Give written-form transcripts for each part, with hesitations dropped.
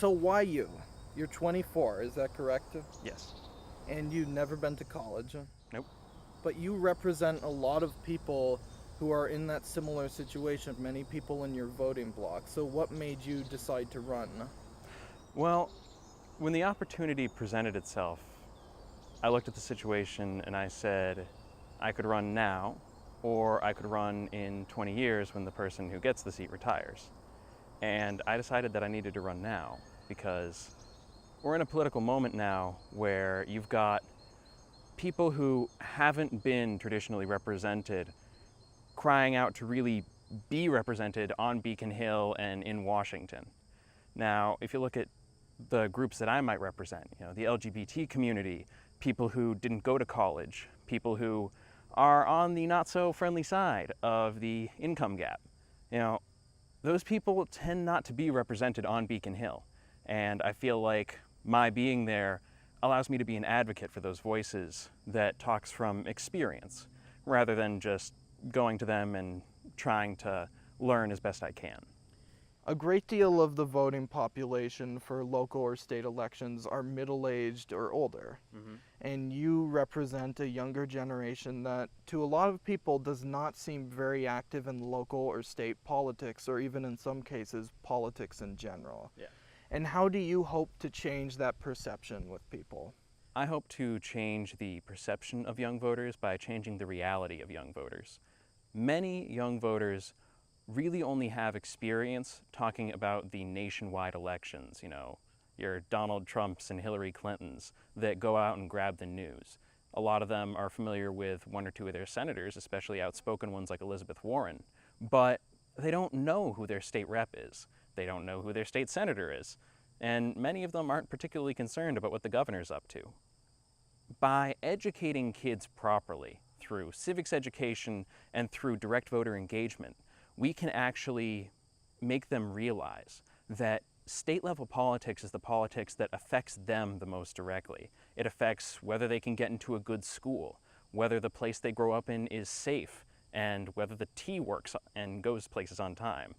So why you? You're 24, is that correct? Yes. And you've never been to college. Nope. But you represent a lot of people who are in that similar situation, many people in your voting block. So what made you decide to run? Well, when the opportunity presented itself, I looked at the situation and I said, I could run now, or I could run in 20 years when the person who gets the seat retires. And I decided that I needed to run now because we're in a political moment now where you've got people who haven't been traditionally represented crying out to really be represented on Beacon Hill and in Washington. Now, if you look at the groups that I might represent, the LGBT community, people who didn't go to college, people who are on the not so friendly side of the income gap, those people tend not to be represented on Beacon Hill. And I feel like my being there allows me to be an advocate for those voices that talks from experience rather than just going to them and trying to learn as best I can. A great deal of the voting population for local or state elections are middle-aged or older. Mm-hmm. And you represent a younger generation that, to a lot of people, does not seem very active in local or state politics, or even in some cases, politics in general. Yeah. And how do you hope to change that perception with people? I hope to change the perception of young voters by changing the reality of young voters. Many young voters really only have experience talking about the nationwide elections, your Donald Trumps and Hillary Clintons that go out and grab the news. A lot of them are familiar with one or two of their senators, especially outspoken ones like Elizabeth Warren, but they don't know who their state rep is. They don't know who their state senator is. And many of them aren't particularly concerned about what the governor's up to. By educating kids properly through civics education and through direct voter engagement, we can actually make them realize that state-level politics is the politics that affects them the most directly. It affects whether they can get into a good school, whether the place they grow up in is safe, and whether the T works and goes places on time.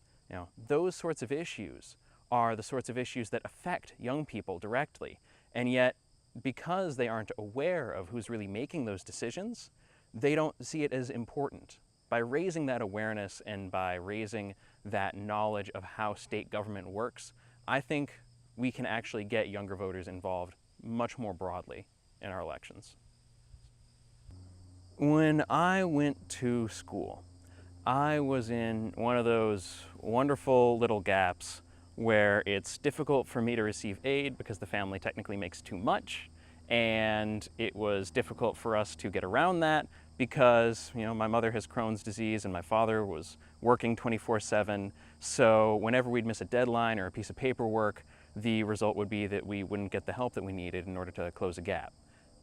Those sorts of issues are the sorts of issues that affect young people directly. And yet, because they aren't aware of who's really making those decisions, they don't see it as important. By raising that awareness and by raising that knowledge of how state government works, I think we can actually get younger voters involved much more broadly in our elections. When I went to school, I was in one of those wonderful little gaps where it's difficult for me to receive aid because the family technically makes too much, and it was difficult for us to get around that because my mother has Crohn's disease and my father was working 24/7, so whenever we'd miss a deadline or a piece of paperwork, the result would be that we wouldn't get the help that we needed in order to close a gap.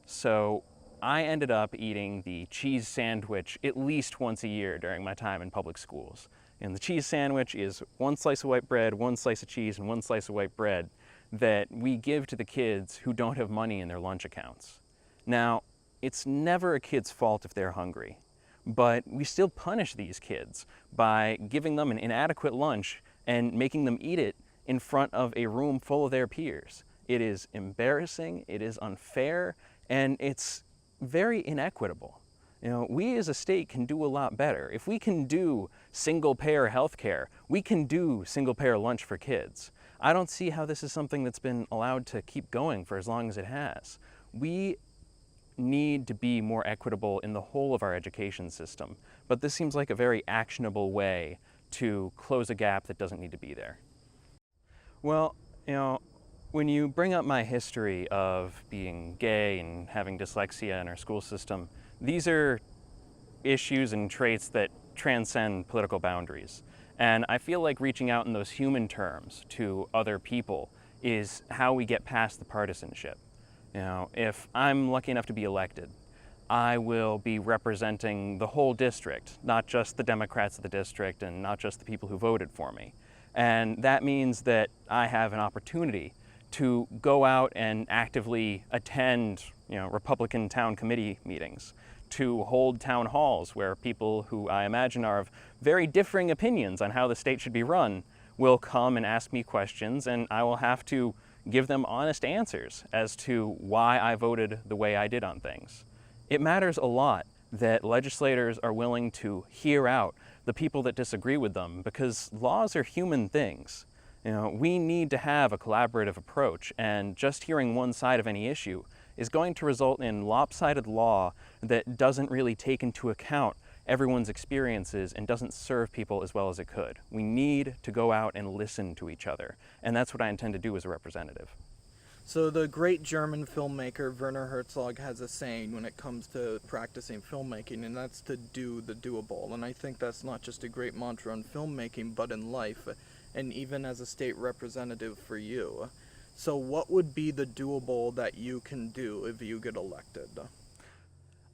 So I ended up eating the cheese sandwich at least once a year during my time in public schools. And the cheese sandwich is one slice of white bread, one slice of cheese, and one slice of white bread that we give to the kids who don't have money in their lunch accounts. Now, it's never a kid's fault if they're hungry, but we still punish these kids by giving them an inadequate lunch and making them eat it in front of a room full of their peers. It is embarrassing, it is unfair, and it's very inequitable. We as a state can do a lot better. If we can do single-payer healthcare, we can do single-payer lunch for kids. I don't see how this is something that's been allowed to keep going for as long as it has. We need to be more equitable in the whole of our education system, but this seems like a very actionable way to close a gap that doesn't need to be there. Well, when you bring up my history of being gay and having dyslexia in our school system, these are issues and traits that transcend political boundaries. And I feel like reaching out in those human terms to other people is how we get past the partisanship. If I'm lucky enough to be elected, I will be representing the whole district, not just the Democrats of the district and not just the people who voted for me. And that means that I have an opportunity to go out and actively attend, Republican town committee meetings, to hold town halls where people who I imagine are of very differing opinions on how the state should be run will come and ask me questions, and I will have to give them honest answers as to why I voted the way I did on things. It matters a lot that legislators are willing to hear out the people that disagree with them, because laws are human things. We need to have a collaborative approach, and just hearing one side of any issue is going to result in lopsided law that doesn't really take into account everyone's experiences and doesn't serve people as well as it could. We need to go out and listen to each other, and that's what I intend to do as a representative. So the great German filmmaker Werner Herzog has a saying when it comes to practicing filmmaking, and that's to do the doable. And I think that's not just a great mantra in filmmaking, but in life, and even as a state representative for you. So what would be the doable that you can do if you get elected?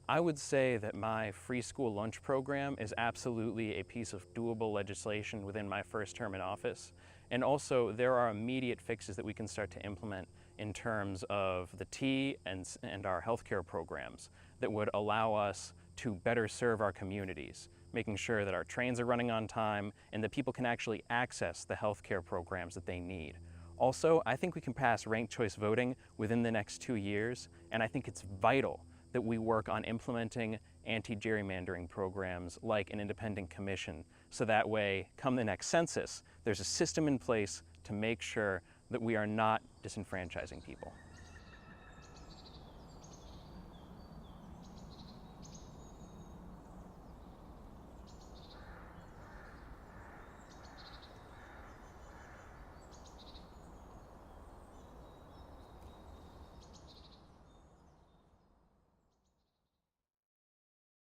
I would say that my free school lunch program is absolutely a piece of doable legislation within my first term in office. And also, there are immediate fixes that we can start to implement in terms of the T and our healthcare programs that would allow us to better serve our communities, making sure that our trains are running on time and that people can actually access the healthcare programs that they need. Also, I think we can pass ranked choice voting within the next 2 years, and I think it's vital that we work on implementing anti-gerrymandering programs like an independent commission, so that way, come the next census, there's a system in place to make sure that we are not disenfranchising people.